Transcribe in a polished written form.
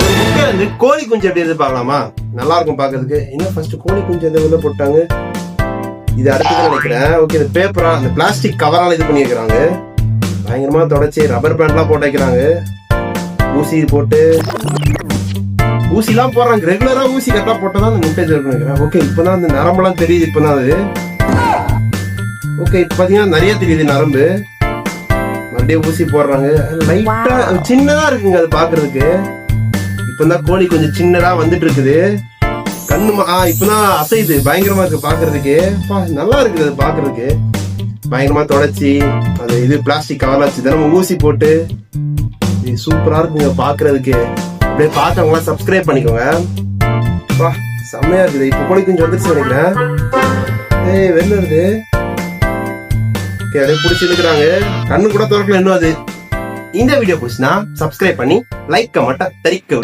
ஒரு முட்டை வந்து கோழி குஞ்சு எப்படி இருந்து பார்க்கலாமா? நல்லா இருக்கும் பாக்குறதுக்கு. இன்னும் ஃபர்ஸ்ட் கோழி குஞ்சு எந்த உள்ள போட்டாங்க, இது அடுத்தது நினைக்கிறேன். ஓகே, இந்த பேப்பரா அந்த பிளாஸ்டிக் கவரால இது பண்ணி வைக்கிறாங்க. பயங்கரமா தொடச்சி ரப்பர் பேண்ட் எல்லாம் போட்டு வைக்கிறாங்க. ஊசி போட்டு ஊசி எல்லாம் போடுறாங்க. ரெகுலரா ஊசி கரெக்டா போட்டதான் அந்த முட்டை நினைக்கிறேன். ஓகே, இப்பதான் அந்த நரம்பெல்லாம் தெரியுது. இப்பதான் அது ஓகே. இப்ப பாத்தீங்கன்னா நிறைய தெரியுது நரம்பு. மறுபடியும் ஊசி போடுறாங்க. லைட்டா சின்னதா இருக்குங்க அது பாக்குறதுக்கு. இப்பதான் கோழி கொஞ்சம் சின்னதா வந்துட்டு இருக்குது. கண்ணு இப்பதான் அசைது. பயங்கரமா இருக்கு பாக்குறதுக்கு. நல்லா இருக்குது அது பாக்குறதுக்கு. பயங்கரமா தொடச்சி அது இது பிளாஸ்டிக் கவர்ல வச்சு தினமும் ஊசி போட்டு சூப்பரா இருக்குங்க பாக்குறதுக்கு. அப்படியே பார்த்தவங்க சப்ஸ்கிரைப் பண்ணிக்கோங்க. செம்மையா இருக்குது. இப்ப கோழி கொஞ்சம் வந்துருச்சு நினைக்கிறேன். வெளில இருக்கு. அப்படியே பிடிச்சி இருக்கிறாங்க. கண்ணு கூட திறக்கல இன்னும் அது. இந்த வீடியோ பிடிச்சுன்னா சப்ஸ்கிரைப் பண்ணி லைக் கமெண்ட் தெரிவிக்க